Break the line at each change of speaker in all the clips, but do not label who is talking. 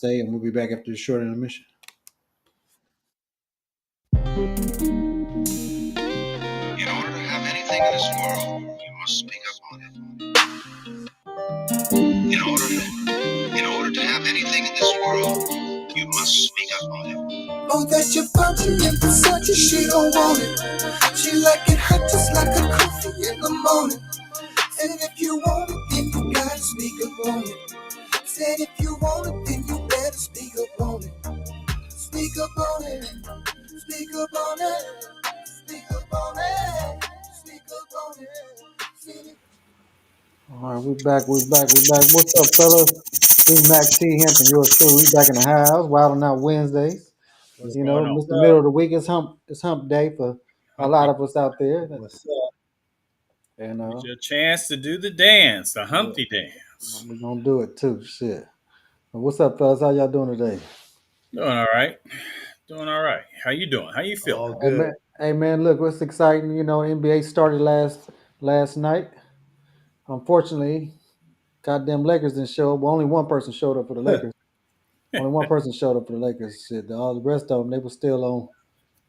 stay, and we'll be back after the short intermission.
In order to have anything in this world, you must speak up on it. In order to have anything in this world, you must speak up on it. Oh, that you're bumping in Versace, she don't want it. She like it hot just like a coffee in the morning. And if you want it, then you gotta speak up on it. Said if you want it, then you better speak up on it. Speak up on it. Speak up on it. Speak up on it. Speak up on it.
All right, we're back. What's up, fellas? We Mac T Hampton, yours truly. We back in the house, wilding out Wednesdays.
What's
You
going
know,
on?
Mr. Middle of the week is hump day for a
Hump day.
lot of us out there.
What's up?
And
It's your chance to do the dance, the Humpty
yeah,
dance.
we're gonna do it too. Shit. What's up, fellas? How y'all doing today?
Doing all right. Doing all right. How you doing? How you feeling?
All
Hey
good.
man, look, what's exciting? You know, NBA started last night. Unfortunately, goddamn Lakers didn't show up. Well, only one person showed up for the Lakers. Only one person showed up for the Lakers. Shit, all the rest of them, they were still on.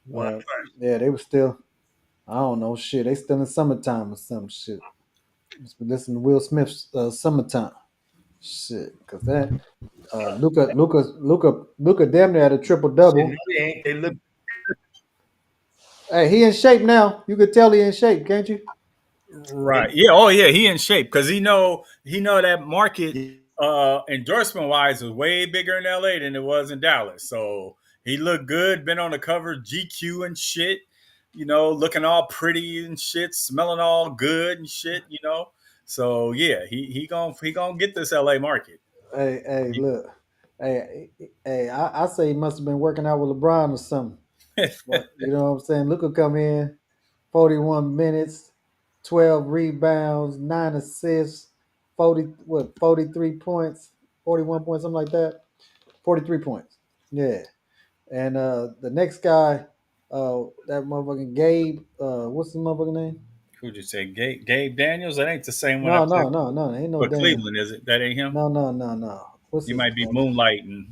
What?
Yeah, they were still. I don't know, shit. They still in summertime or some shit. Just been listening to Will Smith's "Summertime." Shit, cause that Luca damn near had a triple double.
Shit, they ain't. They look.
Hey, he in shape now. You could tell he in shape, can't you?
Right. Yeah. Oh yeah. He in shape because he know that market endorsement wise was way bigger in LA than it was in Dallas. So he looked good. Been on the cover of GQ and shit. Looking all pretty and shit, smelling all good and shit. So yeah, he gonna get this LA market.
Hey, look. I say he must have been working out with LeBron or something. But you know what I'm saying? Luca come in, 41 minutes, 12 rebounds, 9 assists, 43 points, 41 points, something like that. 43 points. Yeah. And the next guy, that motherfucking Gabe, what's the motherfucking name?
Who'd you say? Gabe Daniels? That ain't the same one I
No,
played
no, no, no, ain't no
for
damn.
Cleveland, is it? That ain't him?
No, no, no, no. What's
You
his
might be
name?
moonlighting.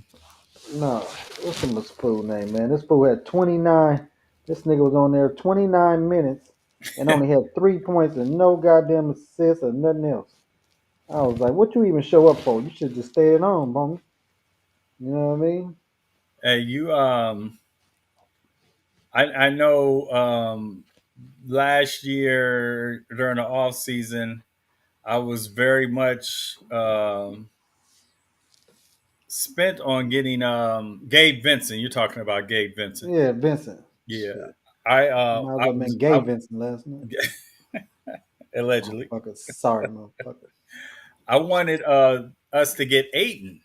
No, what's this fool name, man? This fool had 29. This nigga was on there 29 minutes and only had 3 points and no goddamn assists or nothing else. I was like, what you even show up for? You should just stay at home, homie. You know what I mean?
Hey, I know last year during the off season, I was very much spent on getting Gabe Vincent. You're talking about Gabe Vincent.
Yeah, Vincent.
Yeah.
Shit.
I
Might as
I
well
was
been Gay Vincent last night.
allegedly.
Motherfucker. Sorry, motherfucker.
I wanted us to get Aiton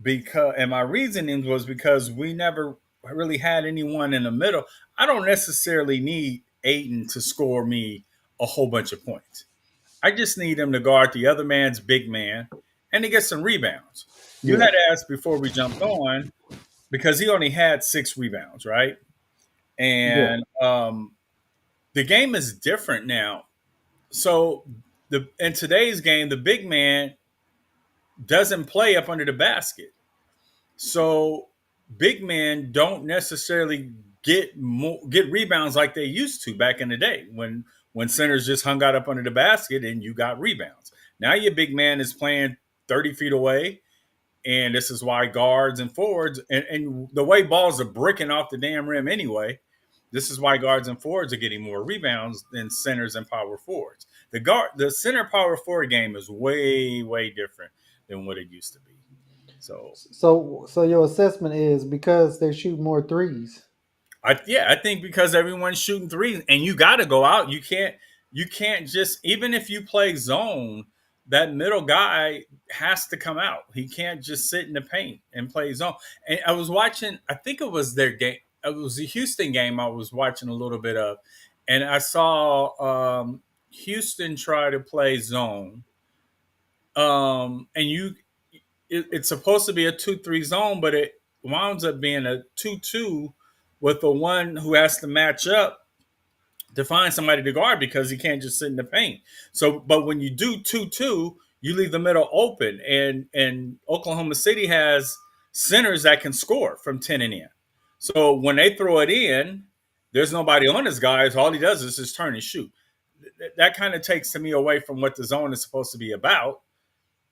and my reasoning was because we never really had anyone in the middle. I don't necessarily need Aiton to score me a whole bunch of points. I just need him to guard the other man's big man and to get some rebounds. You
Yeah.
had asked before we jumped on because he only had 6 rebounds, right?
Yeah.
And the game is different now. So in today's game, the big man doesn't play up under the basket. So big men don't necessarily get rebounds like they used to back in the day when centers just hung out up under the basket and you got rebounds. Now your big man is playing 30 feet away, and this is why guards and forwards and the way balls are bricking off the damn rim anyway. This is why guards and forwards are getting more rebounds than centers and power forwards. The center power forward game is way way different than what it used to be. So
So your assessment is because they shoot more threes.
I think because everyone's shooting threes and you got to go out. You can't just even if you play zone, that middle guy has to come out. He can't just sit in the paint and play zone. And I was watching. I think it was their game. It was the Houston game. I was watching a little bit of, and I saw Houston try to play zone. And it's supposed to be a 2-3 zone, but it winds up being a 2-2 with the one who has to match up to find somebody to guard because he can't just sit in the paint. So, but when you do 2-2, you leave the middle open, and Oklahoma City has centers that can score from 10 and in. So when they throw it in, there's nobody on his guys. All he does is just turn and shoot. That kind of takes to me away from what the zone is supposed to be about,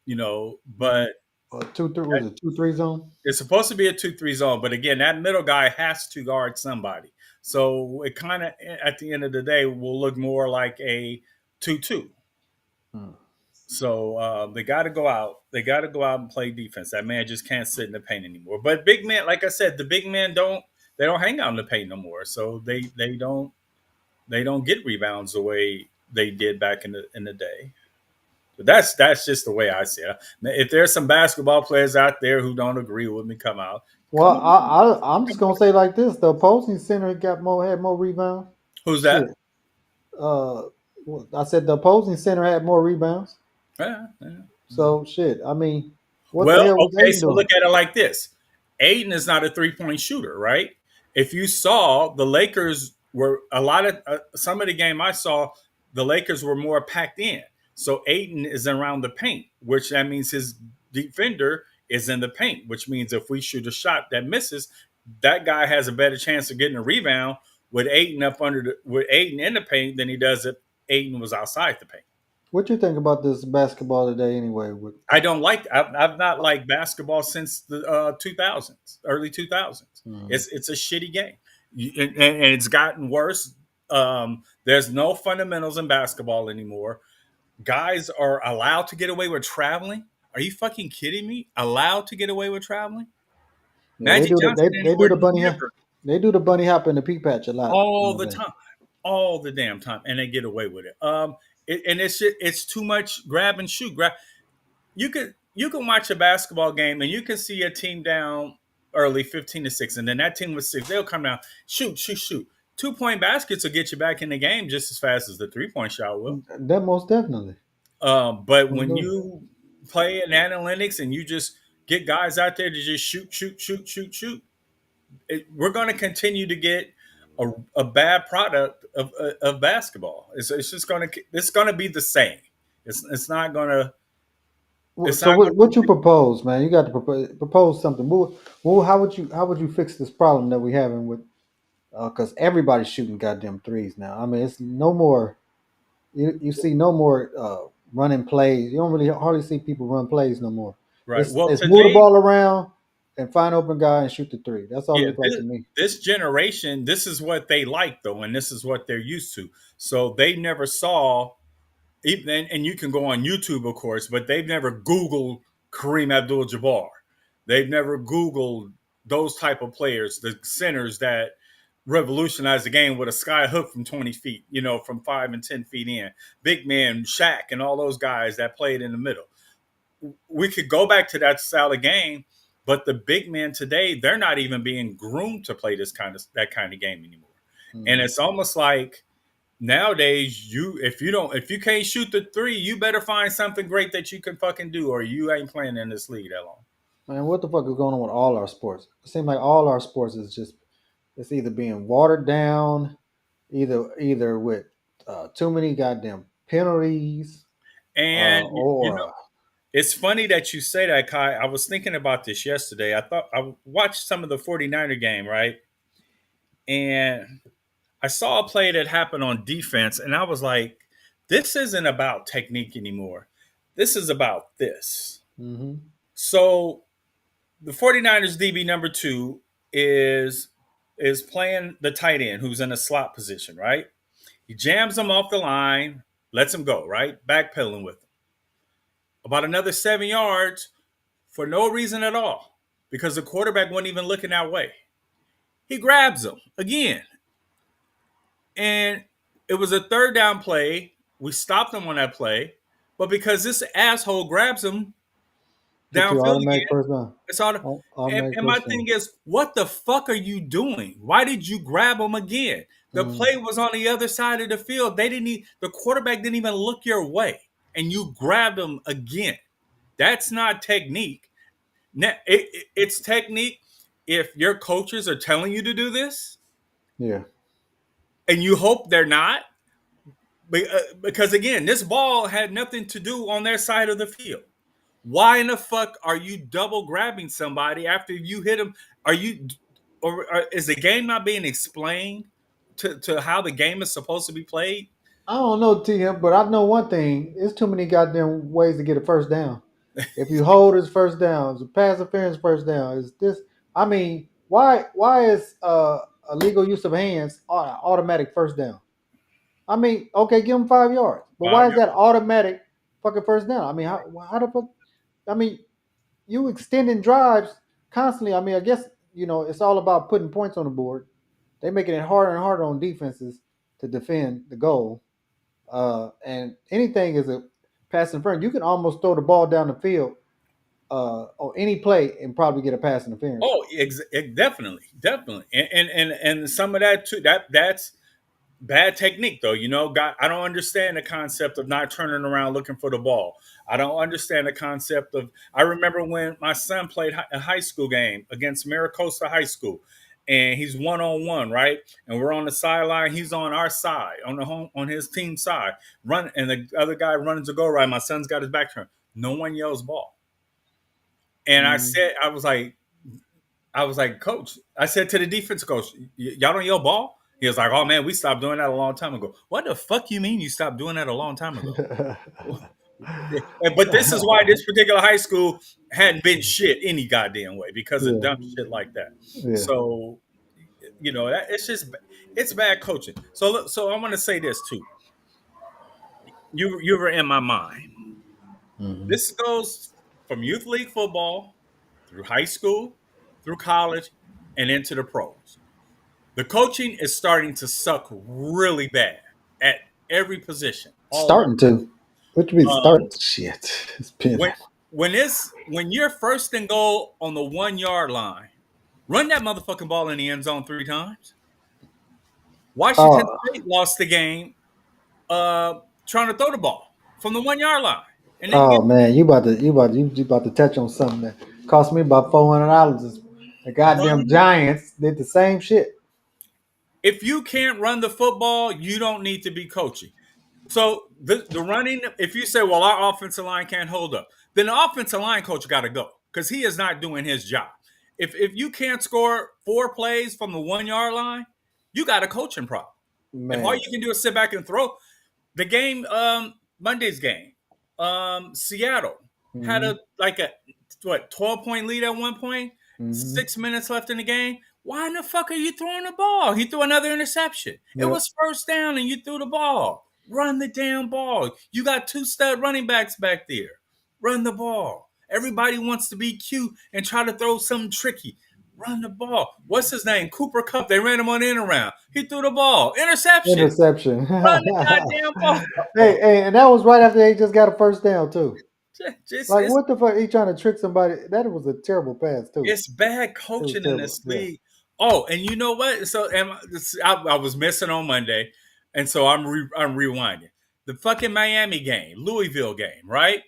Mm,
but
2-3 was it 2-3 zone?
it's supposed to be a 2-3 zone. But again, that middle guy has to guard somebody. So it kind of, at the end of the day, will look more like a 2-2.
Mm.
So they got to go out. They got to go out and play defense. That man just can't sit in the paint anymore. But big men, like I said, the big men don't. They don't hang out in the paint no more. So they don't get rebounds the way they did back in the day. But that's just the way I see it. If there's some basketball players out there who don't agree with me,
Well,
come on.
I'm just gonna say like this: the opposing center had more rebounds.
Who's
Shit.
that?
Uh, I said the opposing center had more rebounds.
Yeah, yeah.
So shit. I mean, what the
Well,
hell was
okay,
Aiden
so look
doing?
at it like this. Aiden is not a 3-point shooter, right? If you saw the Lakers were a lot of some of the game I saw, the Lakers were more packed in. So Aiden is around the paint, which that means his defender is in the paint, which means if we shoot a shot that misses, that guy has a better chance of getting a rebound with Aiden in the paint than he does if Aiden was outside the paint.
What you think about this basketball today, anyway? With
I don't like. I've not liked basketball since the 2000s, early 2000s.
Mhm.
It's a shitty game, and it's gotten worse. There's no fundamentals in basketball anymore. Guys are allowed to get away with traveling. Are you fucking kidding me? Allowed to get away with traveling?
Yeah,
Magic Johnson
they do
anymore
the bunny
never,
they do the bunny hop in the pea patch a lot
all the
nowadays.
time, all the damn time, and they get away with it. And it's too much grab and shoot. You can watch a basketball game and you can see a team down early 15-6, and then that team with six, they'll come down, shoot, shoot, shoot. 2-point baskets will get you back in the game just as fast as the 3-point shot will.
That most definitely.
But
Most
when
definitely.
you play in analytics and you just get guys out there to just shoot, shoot, shoot, shoot, shoot, we're going to continue to get a bad product of basketball. It's just going to be the same. It's not going to it's
So
not going
what you
to
propose, man? You got to propose something. How would you fix this problem that we having with? Because everybody's shooting goddamn threes now. I mean, it's no more. You see no more running plays. You don't really hardly see people run plays no more.
right. Well,
It's move the
today,
ball around and find open guy and shoot the three. That's all it
yeah,
looks like to me.
this generation, this is what they like though, and this is what they're used to. So they never saw even, and you can go on YouTube, of course, but they've never Googled Kareem Abdul-Jabbar. They've never Googled those type of players, the centers that revolutionized the game with a sky hook from 20 feet, from 5 and 10 feet in. Big man, Shaq, and all those guys that played in the middle. We could go back to that style of game, but the big men today, they're not even being groomed to play that kind of game anymore. And
Mhm.
it's almost like nowadays, if you can't shoot the three, you better find something great that you can fucking do, or you ain't playing in this league that long.
Man, what the fuck is going on with all our sports? It seems like all our sports is just it's either being watered down, either with too many goddamn penalties,
And
or
it's funny that you say that, Kai. I was thinking about this yesterday. I watched some of the 49er game, right? And I saw a play that happened on defense, and I was like, this isn't about technique anymore. This is about this.
mm-hmm.
So the 49ers DB number 2 is playing the tight end who's in a slot position, right? He jams him off the line, lets him go, right? Backpedaling with him. About another 7 yards for no reason at all because the quarterback wasn't even looking that way. He grabs him again. And it was a third down play. We stopped him on that play. But because this asshole grabs him
Get you
downfield
automatic
again,
first down,
it's all.
automatic
And my
first
thing
down.
is, what the fuck are you doing? Why did you grab him again? The
Mm,
play was on the other side of the field. The quarterback didn't even look your way, and you grabbed him again. That's not technique. It's technique if your coaches are telling you to do this,
yeah,
and you hope they're not. Because again, this ball had nothing to do on their side of the field. Why in the fuck are you double grabbing somebody after you hit him? Are you, or is the game not being explained to how the game is supposed to be played?
I don't know, TM, but I know one thing. It's too many goddamn ways to get a first down. If you hold, it's first down. It's a pass interference first down. Is this? I mean, why is illegal use of hands automatic first down? I mean, okay, give him 5 yards, but
Five
why is
yards.
that automatic fucking first down? I mean, how the fuck? I mean, you extending drives constantly. I mean, I guess it's all about putting points on the board. They're making it harder and harder on defenses to defend the goal. And anything is a pass interference. You can almost throw the ball down the field on any play and probably get a pass interference.
Oh, definitely, definitely, and some of that too. That's bad technique, though. God, I don't understand the concept of not turning around looking for the ball. I don't understand the concept of. I remember when my son played a high school game against Maricosta High School, and he's 1-on-1, right? And we're on the sideline. He's on our side, on his team side, run, and the other guy runs to go right. My son's got his back turned. No one yells ball, and
Mm.
I was like, Coach, I said to the defense coach, y'all don't yell ball? He was like, oh man, we stopped doing that a long time ago. What the fuck you mean you stopped doing that a long time ago? But this is why this particular high school hadn't been shit any goddamn way because of
yeah,
dumb shit like that.
yeah.
So, it's just, it's bad coaching. So I want to say this too. You were in my mind.
Hmm.
This goes from youth league football through high school, through college, and into the pros. The coaching is starting to suck really bad at every position, all over.
Starting to. What you mean
Um,
starting? Shit, it's been.
when you're first and goal on the 1 yard line, run that motherfucking ball in the end zone 3 times. Washington
Oh,
State lost the game trying to throw the ball from the 1 yard line and didn't get.
oh man, you about to touch on something that cost me about $400. The goddamn
Run.
Giants did the same shit.
If you can't run the football, you don't need to be coaching. So the running, if you say, well, our offensive line can't hold up, then the offensive line coach got to go because he is not doing his job. If you can't score 4 plays from the 1 yard line, you got a coaching problem. If all
Man.
you can do is sit back and throw, the game, Monday's game, Seattle had
Hmm.
a 12-point lead at one point,
Hmm.
6 minutes left in the game. Why in the fuck are you throwing the ball? He threw another interception. It
Yep.
was first down and you threw the ball. Run the damn ball. You got 2 stud running backs back there. Run the ball. Everybody wants to be cute and try to throw something tricky. Run the ball. What's his name? Cooper Cup. They ran him on in around. He threw the ball. Interception.
Interception.
Run the goddamn
Hey,
ball.
hey, and that was right after they just got a first down too.
Just
Like, what the fuck? He trying to trick somebody? That was a terrible pass too.
it's bad
It was
coaching in
terrible.
this
Yeah.
league. Oh, and you know what? So I was missing on Monday, and so I'm rewinding the fucking Miami game, Louisville game, right?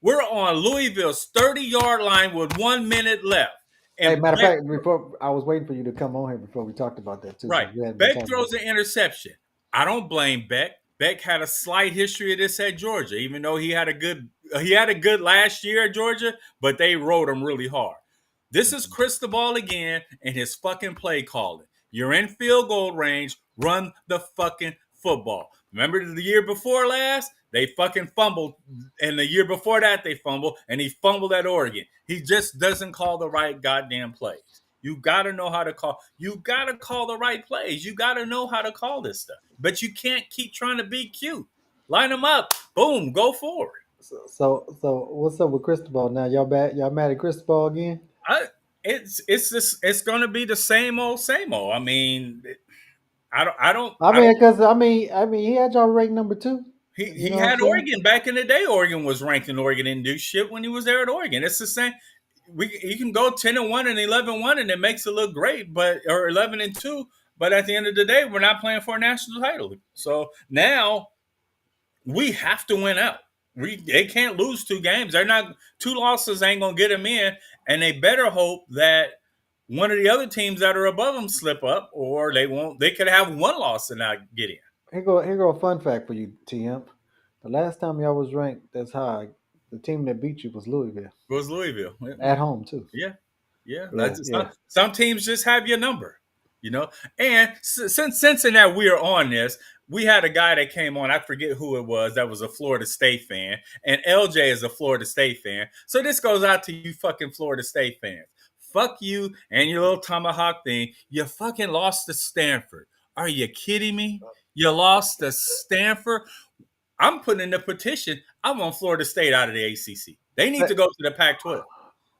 We're on Louisville's 30-yard line with 1 minute left,
Hey,
and
matter of fact, before I was waiting for you to come on here before we talked about that too,
right.
because we hadn't been
Beck
talking about
throws an interception. I don't blame Beck. Beck had a slight history of this at Georgia, even though he had a good last year at Georgia, but they rode him really hard. This is Cristobal again and his fucking play calling. You're in field goal range, run the fucking football. Remember the year before last? They fucking fumbled, and the year before that they fumbled, and he fumbled at Oregon. He just doesn't call the right goddamn plays. You gotta know how to call. You gotta call the right plays. You gotta know how to call this stuff. But you can't keep trying to be cute. Line them up. Boom. Go forward.
So what's up with Cristobal now? Y'all bad? Y'all mad at Cristobal again?
I, it's this. It's gonna be the same old, same old. I mean, I don't. I don't.
I
I don't.
mean, because I mean, he had y'all ranked number two. You
He
know what I'm
had
saying?
Oregon back in the day. Oregon was ranked, and Oregon didn't do shit when he was there at Oregon. It's the same. You can go 10-1 and 11-1, and it makes it look great, but or 11-2. But at the end of the day, we're not playing for a national title. So now we have to win out. They can't lose 2 games. They're not 2 losses ain't gonna get them in, and they better hope that one of the other teams that are above them slip up, or they won't. They could have 1 loss and not get in.
Here go a fun fact for you, TM. The last time y'all was ranked that's high, The team that beat you was Louisville
It was Louisville.
at home too.
Yeah, yeah.
Yeah,
Some,
yeah.
some teams just have your number, you know. And since in that we're on this, we had a guy that came on. I forget who it was. That was a Florida State fan, and LJ is a Florida State fan. So this goes out to you, fucking Florida State fans. Fuck you and your little tomahawk thing. You fucking lost to Stanford. Are you kidding me? You lost to Stanford. I'm putting in a petition. I want Florida State out of the ACC. They need
Hey,
to go to the Pac-12.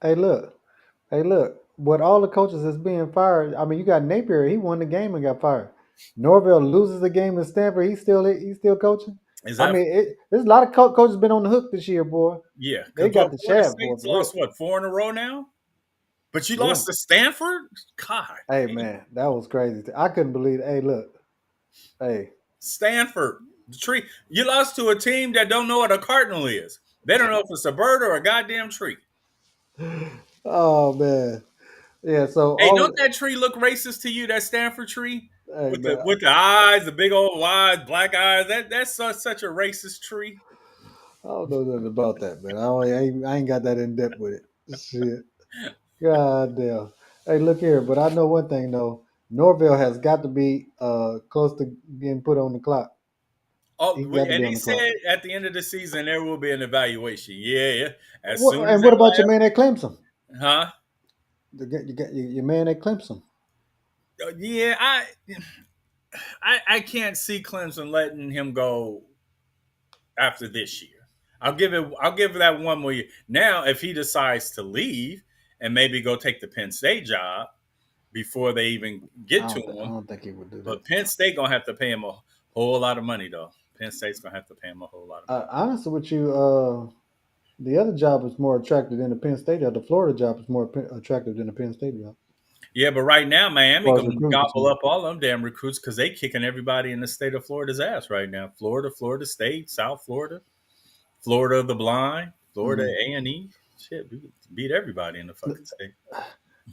hey, look. Hey, look. With all the coaches that's being fired, I mean, you got Napier. He won the game and got fired. Norvell loses the game in Stanford. He's still coaching.
Is
I
that
mean, there's a lot of coaches been on the hook this year, boy.
Yeah,
They
because
got the
Florida
shaft, boy,
State's
for real.
lost what 4 in a row now. But you
Yeah.
lost to Stanford. God,
Hey,
damn.
man, that was crazy. I couldn't believe it. Hey, look. Hey.
Stanford, the tree. You lost to a team that don't know what a cardinal is. They don't know if it's a bird or a goddamn tree.
Oh man. Yeah. So
Hey,
all.
don't that tree look racist to you? That Stanford tree
Hey
with the
man.
with the eyes, the big old eyes, black eyes. That's such a racist tree.
I don't know nothing about that, man. I ain't got that in depth with it. Shit. God damn. Hey, look here, but I know one thing though. Norville has got to be close to getting put on the clock.
Oh,
He got to
and
be
he
on the clock.
said at the end of the season there will be an evaluation. Yeah, as
What,
soon as
and
that
what about your man at Clemson?
huh?
You got your man at Clemson.
Yeah, I can't see Clemson letting him go after this year. I'll give that one more year. Now, if he decides to leave and maybe go take the Penn State job before they even get to
I
him,
don't think he would do that.
but Penn State gonna have to pay him a whole lot of money though. Penn State's gonna have to pay him a whole lot of money.
Honestly, with you, the other job is more attractive than the Penn State job. The Florida job is more attractive than the Penn State job,
Yeah, but right now
as
Miami
far as
gonna
recruiting
gobble
concerned.
up all them damn recruits because they kicking everybody in the state of Florida's ass right now. Florida, Florida State, South Florida, Florida of the Blind, Florida
Mm.
A&E. Shit, we beat everybody in the fucking state.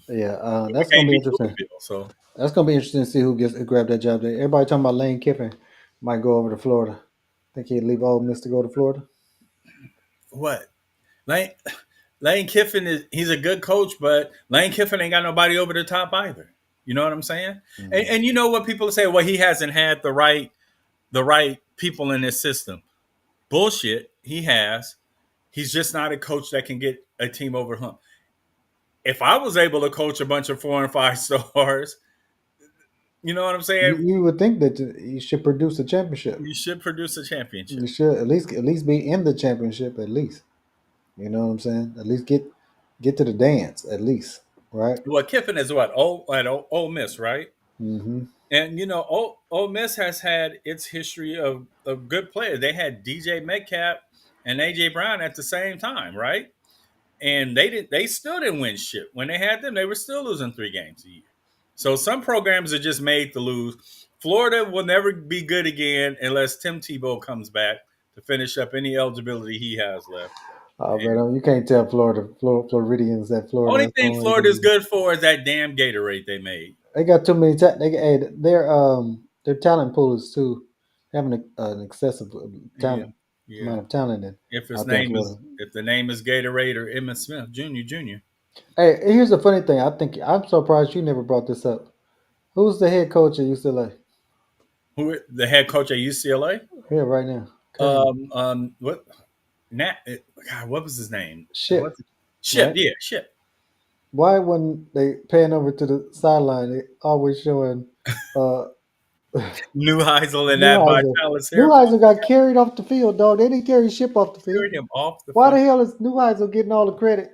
Yeah,
But we
that's gonna
can't
be
beat
interesting.
Louisville. So
That's gonna be interesting to see who grabbed that job. There. Everybody talking about Lane Kiffin might go over to Florida. Think he'd leave Ole Miss to go to Florida?
what? Lane Lane Kiffin he's a good coach, but Lane Kiffin ain't got nobody over the top either. You know what I'm saying? And,
Mm.
and you know what people say? Well, he hasn't had the right people in his system. Bullshit. He has. He's just not a coach that can get a team over hump. If I was able to coach a bunch of 4 and 5 stars, you know what I'm
You,
saying?
you would think that you should produce a championship.
You should produce a
You
championship.
should at least be in the championship at least. You know what I'm saying? At least get to the dance at least, right?
Well, Kiffin is what? At Ole Miss, right?
Mm-hmm.
And Ole Miss has had its history of good players. They had DJ Metcalf and AJ Brown at the same time, right? And they still didn't win shit. When they had them, they were still losing 3 games a year. So some programs are just made to lose. Florida will never be good again unless Tim Tebow comes back to finish up any eligibility he has left.
Oh
And
man, you can't tell Floridians that Florida.
only
That's the
thing
only way they
Florida's
do.
good for is that damn Gatorade they made.
They got too many. Their talent pool is too having an excessive
Yeah,
talent
yeah.
amount of talent in
If his
out there in
name is
Florida.
if the name is Gatorade or Emmitt Smith Jr.
Hey, here's the funny thing. I'm surprised you never brought this up. Who's the head coach at UCLA?
Who the head coach at UCLA?
Here right now, currently.
What? Nat? God, what was his name?
Ship,
What? Ship.
right?
Yeah, Ship.
Why when they pan over to the sideline, they always showing uh
Neuheisel and that
Neuheisel.
Vitalis haircut
Neuheisel got carried off the field, dog. They didn't carry Ship off the field.
carried him off the
Why
fuck.
the hell is Neuheisel getting all the credit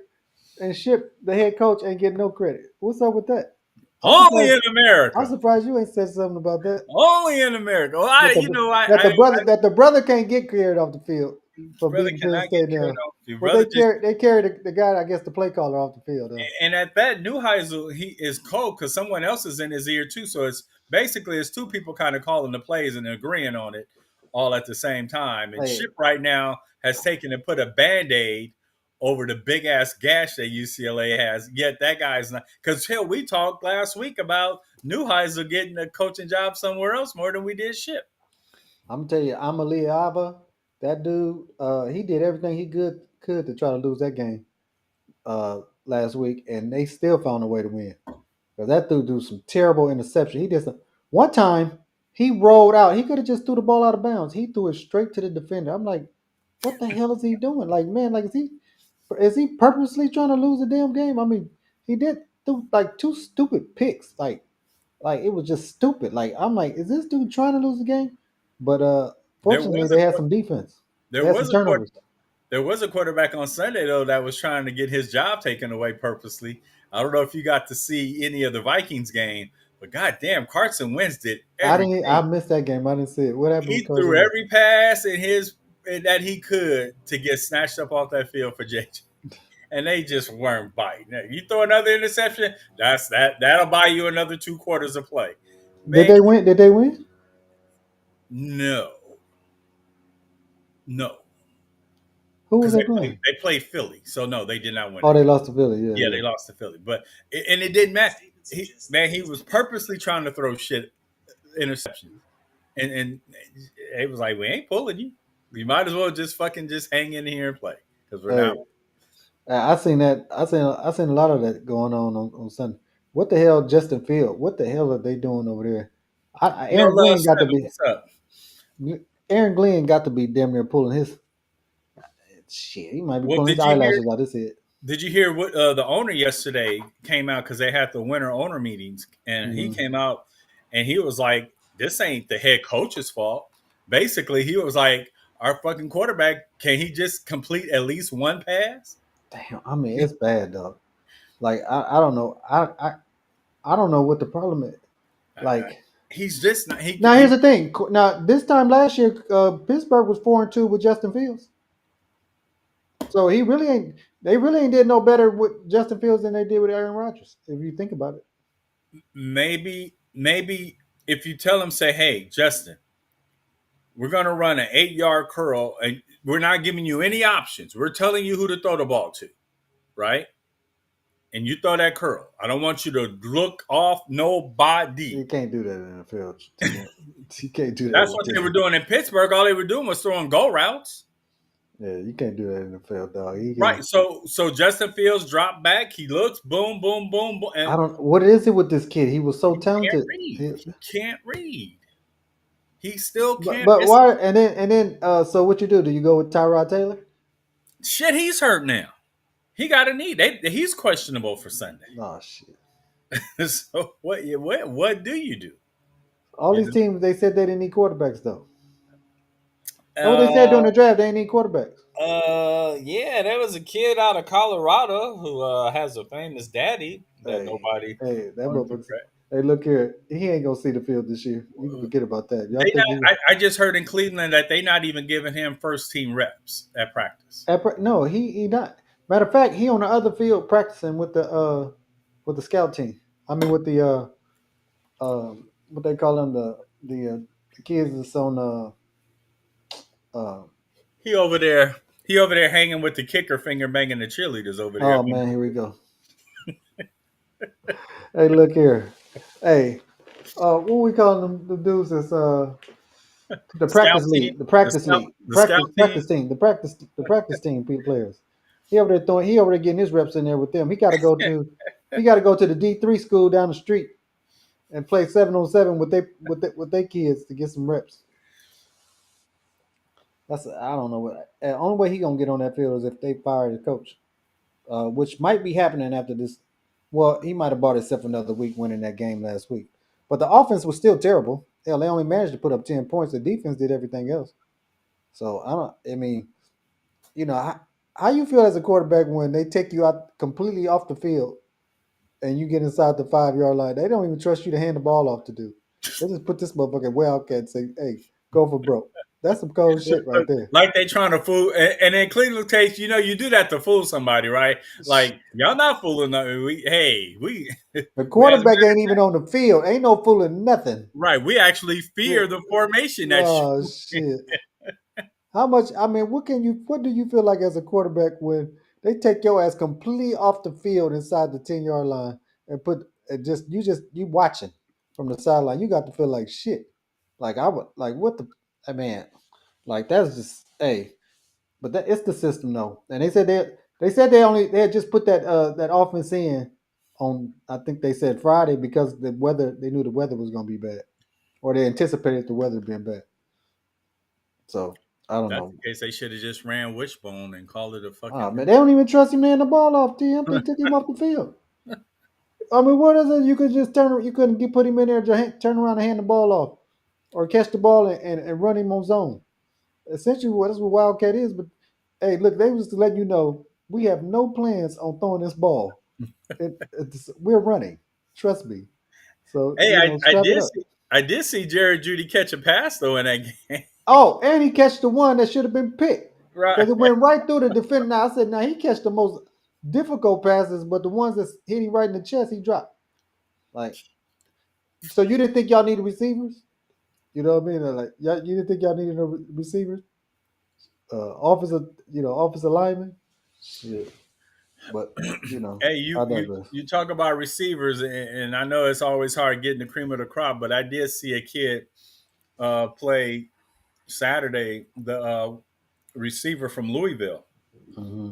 and Ship, the head coach, ain't getting no credit? What's up with that? I'm
Only
surprised.
in
I'm
America.
surprised you ain't said something about that.
Only in America. Well,
That the that the brother can't get carried off the field for
brother
beating Penn
cannot get
State
carried
now.
off. Your
But
brother just
they carry the guy, I guess, the play caller off the field.
and at that Neuheisel, he is cold because someone else is in his ear too. So it's two people kind of calling the plays and agreeing on it all at the same time. And
Hey,
Ship right now has taken and put a band-aid over the big ass gash that UCLA has. Yet that guy's not because hell, we talked last week about Neuheisel getting a coaching job somewhere else more than we did Ship.
I'm gonna tell you, Amalia Ava, that dude, he did everything he could could to try to lose that game last week, and they still found a way to win. Because that dude do some terrible interception. He did some. One time he rolled out. He could have just threw the ball out of bounds. He threw it straight to the defender. I'm like, what the hell is he doing? Like, man, like is he purposely trying to lose the damn game? I mean, he did do like two stupid picks. Like it was just stupid. Like I'm like, is this dude trying to lose the game? But
There
fortunately
was
they
a
had some defense.
there
They had some
was a quarter,
turnovers.
there was a quarterback on Sunday though that was trying to get his job taken away purposely. I don't know if you got to see any of the Vikings game, but goddamn, Carson Wentz did
I didn't. I
everything.
missed that game. I didn't see it. What happened with
He
Carson
threw
Wentz?
every pass that he could to get snatched up off that field for JJ. And they just weren't biting. Now, you throw another interception, that'll buy you another 2 quarters of play.
Did
Man,
they win? Did they win?
no, no,
Who was
because
they
they
playing?
played Philly, so no, they did not win
Oh,
that
they
game.
lost to Philly. Yeah,
Yeah,
yeah.
they lost to Philly, but and it didn't matter. He was purposely trying to throw shit interceptions, and it was like we ain't pulling you. We might as well just fucking just hang in here and play because we're
Hey,
not.
I seen that. I seen a lot of that going on Sunday. What the hell, Justin Field? What the hell are they doing over there?
No
Aaron
love,
Glenn got to
seven.
be
What's up?
Aaron Glenn got to be damn near pulling his shit. He might be
Well,
pulling his eyelashes out his head.
did you hear what the owner yesterday came out because they had the winter owner meetings, and he
Mm-hmm.
came out and he was like, "This ain't the head coach's fault." Basically, he was like, "Our fucking quarterback, can he just complete at least one pass?"
Damn, I mean it's bad though. Like I don't know. I don't know what the problem is. Like
He's just not.
now, here's the thing. Now this time last year, Pittsburgh was 4-2 with Justin Fields. So he really ain't. They really ain't did no better with Justin Fields than they did with Aaron Rodgers. If you think about it.
maybe if you tell him, say, "Hey, Justin, we're gonna run an 8 yard curl, and we're not giving you any options. We're telling you who to throw the ball to, right? And you throw that curl. I don't want you to look off nobody."
You can't do that in the field too much. You can't do that
That's
with
what they were
Justin.
doing in Pittsburgh. All they were doing was throwing go routes.
Yeah, you can't do that in the field, dog. You
Right.
can't.
So Justin Fields dropped back. He looks, boom, boom, boom, boom,
I
and
don't. What is it with this kid? He was so
he can't
talented.
read. He can't read. He still can't.
But
It's
why? And then. So what you do? Do you go with Tyrod Taylor?
shit. He's hurt now. He got a knee. He's questionable for Sunday.
Oh shit!
So what do you do?
All
You
these teams they said they didn't need quarterbacks though. That's what they said during
know?
the draft. They didn't need quarterbacks.
Yeah, there was a kid out of Colorado who has a famous daddy that
Hey,
nobody
hey, that
wanted to
motherfucker. Hey, look here. He ain't gonna see the field this year. You can forget about that. Y'all
They
think
not,
he?
I just heard in Cleveland that they not even giving him first team reps at practice.
No, he not. Matter of fact, he on the other field practicing with the scout team. I mean, with the what they call them the kids that's on uh
He over there, he over there hanging with the kicker finger banging the cheerleaders over there.
oh man, here we go. Hey, look here. Hey, what we call them the dudes that's the
Scout
practice
team,
league, the practice league,
the scout team.
practice team, the practice team players. He over there getting his reps in there with them. He got to go to the D3 school down the street and play 7-on-7 with their kids to get some reps. I don't know what the only way he gonna get on that field is if they fire the coach, which might be happening after this. Well, he might have bought himself another week winning that game last week, but the offense was still terrible. Hell, they only managed to put up 10 points. The defense did everything else. So I don't. I mean, how you feel as a quarterback when they take you out completely off the field and you get inside the 5 yard line? They don't even trust you to hand the ball off to do. They just put this motherfucker way out there and say, "Hey, go for broke." That's some cold shit right there.
Like they trying to fool, and in Cleveland case, you do that to fool somebody, right? Like y'all not fooling nothing. We
The
as a
quarterback
matter
ain't even on the field. Ain't no fooling nothing.
right, we actually
Yeah.
fear the formation that
Oh
you.
shit. How much? I mean, what do you feel like as a quarterback when they take your ass completely off the field inside the 10 yard line and put you watching from the sideline? You got to feel like shit. Like I would like what the I mean, like that's just hey. But that it's the system though, and they had just put that offense in on I think they said Friday because the weather they knew the weather was going to be bad, or they anticipated the weather being bad. So I don't
That's
know.
the case. They should have just ran Wishbone and called it a
Ah
fucking.
man, they don't even trust him to hand the ball off to him. They took him off the field. I mean, what is it? You could just you couldn't put him in there to turn around and hand the ball off, or catch the ball and run him on zone. Essentially, that's what Wildcat is. But hey, look, they was to let you know we have no plans on throwing this ball. We're running. Trust me. So
Hey, I
strap it
did
up.
see Jared Judy catch a pass though in that game.
Oh, and he catch the one that should have been picked
Right.
because it went right through the defender. Now I said, now he catch the most difficult passes, but the ones that's hitting right in the chest, he dropped. Like, so you didn't think y'all needed receivers? You know what I mean? Like, you didn't think y'all needed no receivers? Offensive, offensive lineman. Yeah, but
Hey,
I digress.
you talk about receivers, and I know it's always hard getting the cream of the crop, but I did see a kid play Saturday, the receiver from Louisville,
Hmm.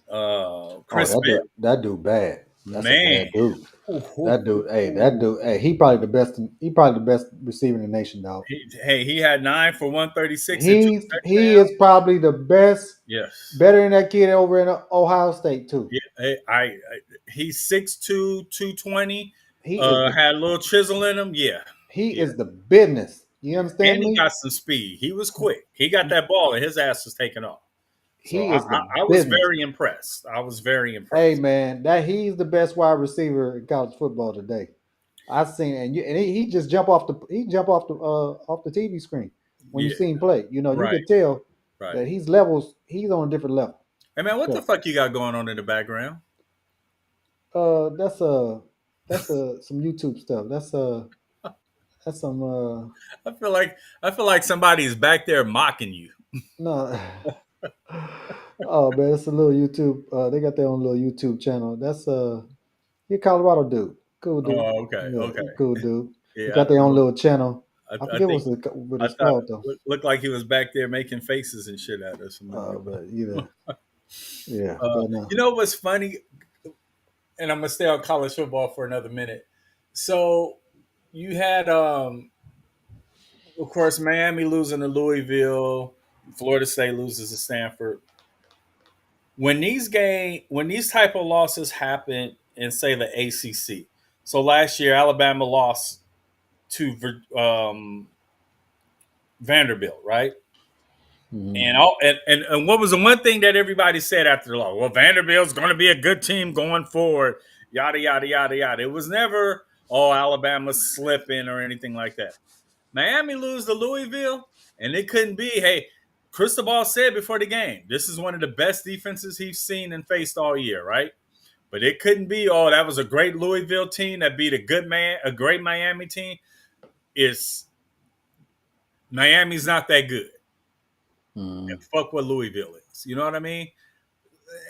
Oh,
Chris Bell.
that dude bad. That's a
Man,
bad dude.
Ooh, ooh,
That dude, hey,
ooh.
he probably the best. He probably the best receiver in the nation, dog.
He had 9 for 136 and two
He
touchdowns.
is probably the best,
Yes.
better than that kid over in Ohio State too.
Yeah, he's 6'2", 220.
He is the
Had a little chisel in him. Yeah,
he
yeah,
is the business. You
yeah.
understand
And he
me?
got some speed. He was quick. He got that ball, and his ass was taken off. So
He is the
I was
business.
very impressed. I was very
Hey
impressed.
man, that he's the best wide receiver in college football today. I seen and he just jump off the TV screen when you
Yeah,
see him play. You
right,
could tell
right.
that he's on a different level.
Hey man, what the
So
fuck you got going on in the background?
that's some YouTube stuff. That's some
I feel like somebody's back there mocking you.
no. Oh man, it's a little YouTube. They got their own little YouTube channel. That's he a Colorado dude, cool dude.
Oh, okay,
Yeah,
okay.
he cool dude. They
Yeah,
got their own little channel. I
I
forget
think
what
I
it's
thought
called though.
looked like he was back there making faces and shit at us a minute ago.
But yeah, but no.
You know what's funny? And I'm gonna stay on college football for another minute. So you had, of course, Miami losing to Louisville, Florida State loses to Stanford. When these type of losses happen in say the ACC. So last year Alabama lost to Vanderbilt, right?
Mhm.
And what was the one thing that everybody said after the loss? Well, Vanderbilt's going to be a good team going forward. Yada yada yada yada. It was never Alabama's slipping or anything like that. Miami lose to Louisville, and it couldn't be. Hey, Cristobal said before the game, this is one of the best defenses he's seen and faced all year, right? But it couldn't be. Oh, that was a great Louisville team that beat a great Miami team. It's Miami's not that good. And
Mhm.
fuck what Louisville is. You know what I mean?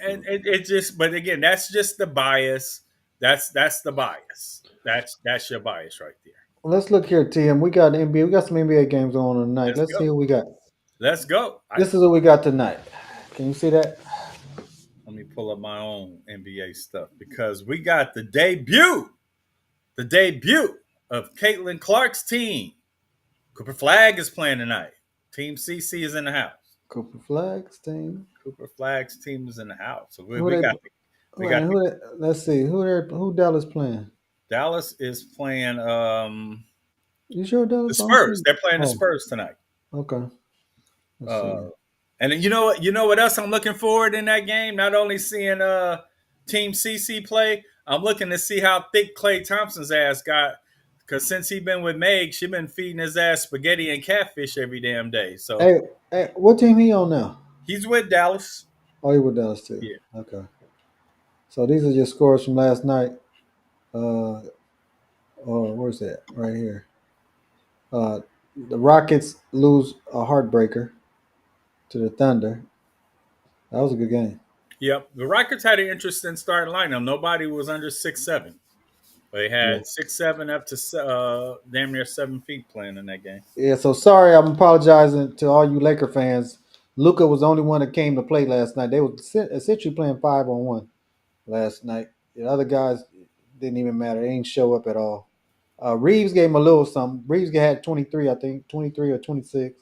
And it just, but again, that's just the bias. That's the bias. That's your bias right there.
Let's look here, Tim. We got NBA. We got some NBA games on tonight.
Let's
Let's see
go.
who we got.
Let's go.
This is what we got tonight. Can you see that?
Let me pull up my own NBA stuff because we got the debut of Caitlin Clark's team. Cooper Flag is playing tonight. Team CC is in the house.
Cooper Flags team.
Cooper Flag's team is in the house. So
Who they?
we got the
Let's see. Who Dallas playing?
Dallas is playing
You sure
the
Dallas? I don't
Spurs.
see.
They're playing the
Oh,
Spurs tonight.
okay. Let's
Uh,
see.
and then you know what else I'm looking forward in that game? Not only seeing Team CC play, I'm looking to see how thick Klay Thompson's ass got. Because since he been with Meg, she been feeding his ass spaghetti and catfish every damn day. So
Hey, what team he on now?
he's with Dallas.
Oh, he with Dallas too.
Yeah.
Okay. So these are just scores from last night. Uh, where's that? Right here. Uh, the Rockets lose a heartbreaker to the Thunder. That was a good game.
Yep. The Rockets had an interesting starting lineup. Nobody was under 6'7". They
Yeah.
had 6'7" up to damn near 7 feet playing in that game.
Yeah. So sorry, I'm apologizing to all you Laker fans. Luka was the only one that came to play last night. They were essentially playing 5-on-1 last night. The other guys didn't even matter. They didn't show up at all. Reeves gave him a little something. Reeves had 23, I think, 23 or 26.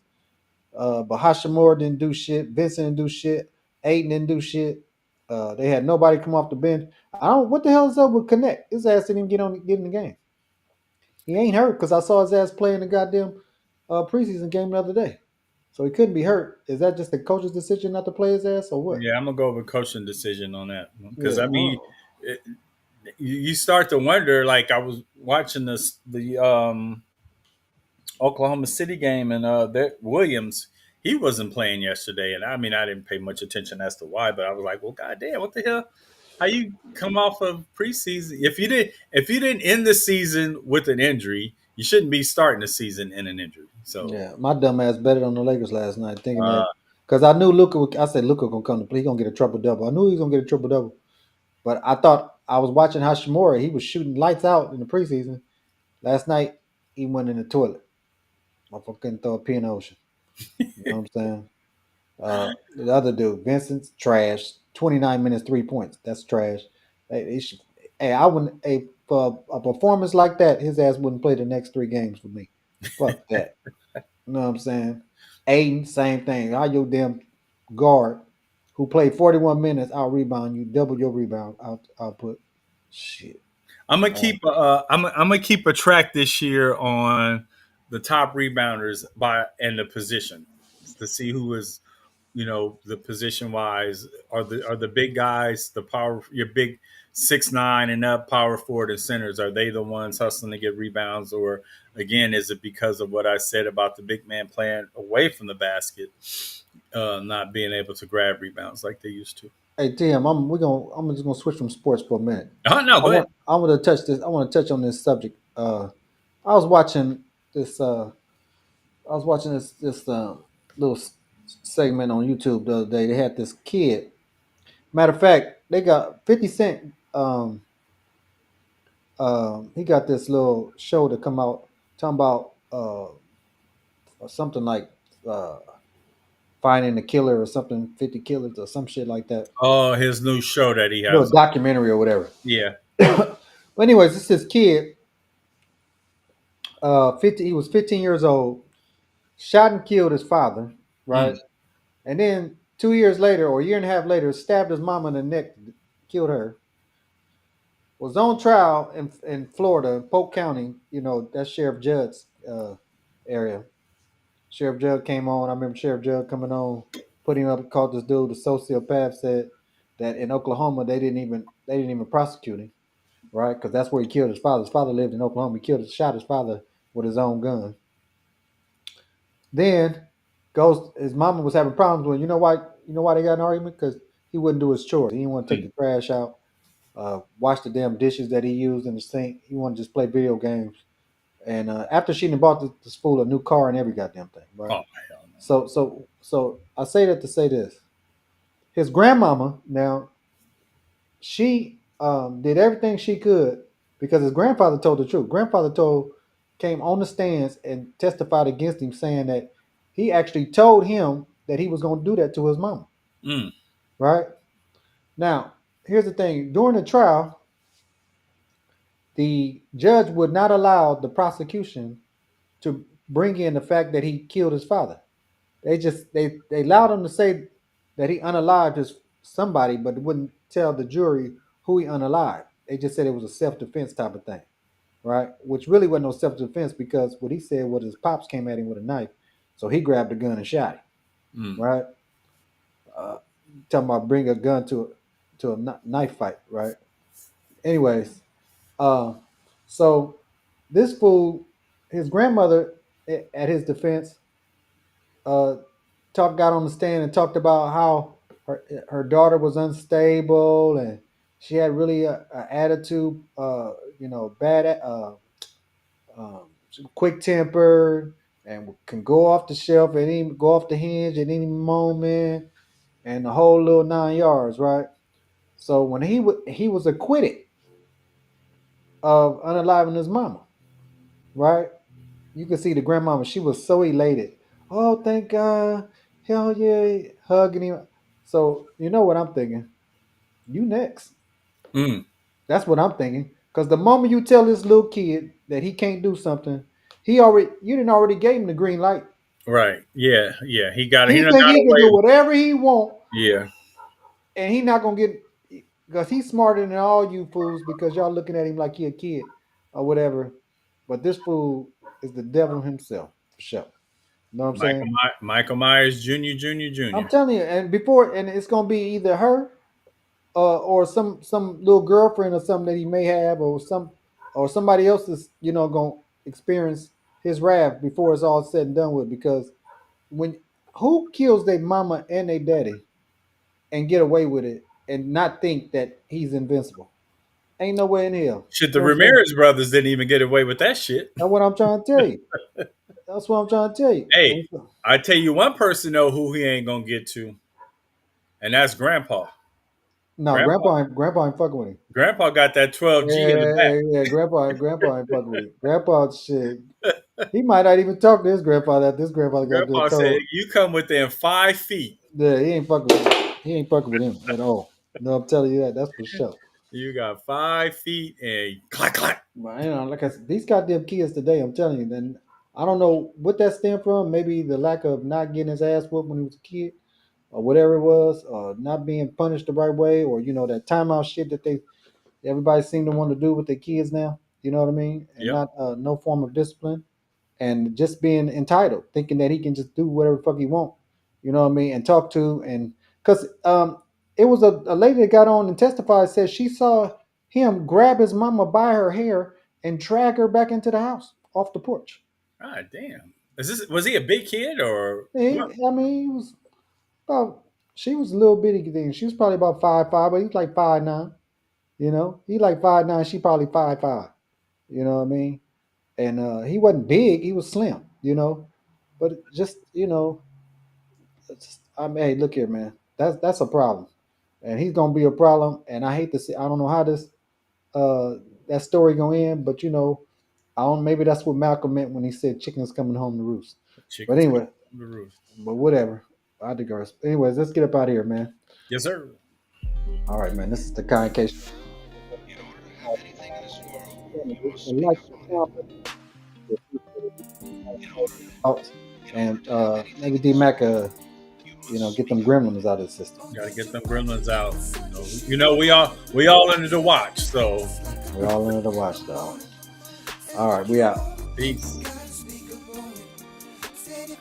But Hashimura didn't do shit. Vincent didn't do shit. Aiden didn't do shit. They had nobody come off the bench. I don't. What the hell is up with Connect? His ass didn't even get in the game. He ain't hurt because I saw his ass playing the goddamn preseason game the other day. So he couldn't be hurt. Is that just the coach's decision not to play his ass or what?
Yeah, I'm gonna go with coaching decision on that because
Yeah,
I
I
mean,
don't
it, you start to wonder. Like I was watching the Oklahoma City game and that Williams he wasn't playing yesterday, and I mean I didn't pay much attention as to why, but I was like, well, goddamn, what the hell? How you come off of preseason if you didn't end the season with an injury, you shouldn't be starting the season in an injury. So
Yeah, my dumb ass betted on the Lakers last night, thinking
uh,
that because I knew Luca. I said Luca gonna come to play. He gonna get a triple double. I knew he was gonna get a triple double, but I thought I was watching Hashimura. He was shooting lights out in the preseason. Last night he went in the toilet. Motherfucker couldn't throw a pin in the ocean. You know what I'm saying? The other dude, Vincent's trash. 29 minutes, 3 points. That's trash. They should, hey, I wouldn't. Hey, for a performance like that, his ass wouldn't play the next 3 games for me. Fuck that. You know what I'm saying? Aiden, same thing. How your damn guard who played 41 minutes out rebound you, double your rebound output. Shit. Uh,
I'm gonna keep a track this year on the top rebounders by and the position to see who is the position wise are the big guys the power your big 6'9" and up power forward and centers are they the ones hustling to get rebounds or again is it because of what I said about the big man playing away from the basket not being able to grab rebounds like they used to.
hey Tim, I'm just gonna switch from sports for a minute.
Oh no, go ahead.
I want to touch this. I want to touch on this subject. I was watching this. I was watching this little segment on YouTube the other day. They had this kid. Matter of fact, they got 50 Cent. He got this little show to come out talking about something like uh, finding the killer or something, 50 killers or some shit like that.
Oh, his new show that he
Little
has.
documentary or whatever.
Yeah.
But anyways, this kid. 50. He was 15 years old. Shot and killed his father. Right,
Mm.
and then 2 years later or a year and a half later, stabbed his mama in the neck, killed her. Was on trial in Florida, Polk County. You know that's Sheriff Judd's area. Sheriff Judd came on. I remember Sheriff Judd coming on, putting him up, called this dude a sociopath. Said that in Oklahoma they didn't even prosecute him, right? Because that's where he killed his father. His father lived in Oklahoma. Shot his father with his own gun. Then goes his mama was having problems with. You know why they got an argument? Because he wouldn't do his chores. He didn't want to take
Mm.
the trash out, wash the damn dishes that he used in the sink. He wanted to just play video games. And after she done bought this fool a new car and every goddamn thing, right?
Oh hell no.
So I say that to say this: his grandmama now she did everything she could because his grandfather told the truth. Grandfather came on the stands and testified against him, saying that he actually told him that he was going to do that to his mama.
Mm.
Right now, here's the thing: during the trial, the judge would not allow the prosecution to bring in the fact that he killed his father. They allowed him to say that he unalived his somebody, but wouldn't tell the jury who he unalived. They just said it was a self defense type of thing, right? Which really wasn't no self defense because what he said was his pops came at him with a knife, so he grabbed a gun and shot him,
Mm.
right? Uh, Talking about bring a gun to a knife fight, right? Anyways, uh, so this fool, his grandmother, at his defense, uh, got on the stand and talked about how her daughter was unstable and she had really a attitude, bad, quick tempered, and can go off the shelf and even go off the hinge at any moment, and the whole little 9 yards, right? So when he was acquitted of unaliving his mama, right? You can see the grandmama; she was so elated. Oh, thank God, hell yeah, hugging him. So you know what I'm thinking? You next.
Mm,
That's what I'm thinking. Because the moment you tell this little kid that he can't do something, he already you didn't already gave him the green light.
right. Yeah. Yeah. He got. He
He
done
think
got
he can do
away.
whatever he want,
Yeah.
and he not gonna get because he's smarter than all you fools because y'all looking at him like he a kid or whatever. But this fool is the devil himself for sure. You know what I'm saying?
Michael Myers Jr. Jr.
I'm
Jr.
telling you, and before, and it's gonna be either her or some little girlfriend or something that he may have, or somebody else is gonna experience his wrath before it's all said and done with. Because when who kills their mama and their daddy and get away with it and not think that he's invincible? Ain't no way in hell.
Shit,
You
the
know what I'm saying?
Ramirez brothers didn't even get away with that shit.
That's what I'm trying to tell you. That's what I'm trying to tell you.
Hey, I tell you one person though who he ain't gonna get to, and that's Grandpa.
No,
Grandpa,
grandpa ain't fucking with him.
Grandpa got that 12G in the back.
Yeah, grandpa ain't fucking with him. Grandpa shit. He might not even talk to his grandfather after his grandfather got
Grandpa
good
said,
told.
"You come within 5 feet,
Yeah, he ain't fucking with him. He ain't fucking with him at all. No, I'm telling you that. That's for sure.
you got 5 feet, and clack clack."
But like I said, these goddamn kids today, I'm telling you, then I don't know what that stem from. Maybe the lack of not getting his ass whooped when he was a kid, or whatever it was, or not being punished the right way, or that timeout shit that everybody seem to want to do with their kids now. You know what I mean? And
Yep.
not no form of discipline. And just being entitled, thinking that he can just do whatever the fuck he want, you know what I mean, and talk to and because it was a lady that got on and testified said she saw him grab his mama by her hair and drag her back into the house off the porch.
God damn. Was he a big kid or what?
I mean, he was about she was a little bitty thing. She was probably about 5'5", but he was like 5'9". He like 5'9", she probably 5'5". You know what I mean? And he wasn't big; he was slim. But just I mean, hey, look here, man. That's a problem, and he's gonna be a problem. And I hate to see. I don't know how this uh that story gonna end, but I don't. Maybe that's what Malcolm meant when he said chickens coming home to roost. But
Chickens
anyway,
on the roof.
but whatever. I digress. Anyways, let's get up out of here, man.
Yes, sir.
All right, man. This is the kind case.
In order to have anything in this world, you must
And
speak
like
up on
the
it. In order
out
in order
and
to have anything
maybe
in
D
this
Mac
world, you must
get
speak
them
up.
gremlins out of the system.
Gotta get them gremlins out. We all under the watch, so
We're all under the watchdog. All right, we out.
peace.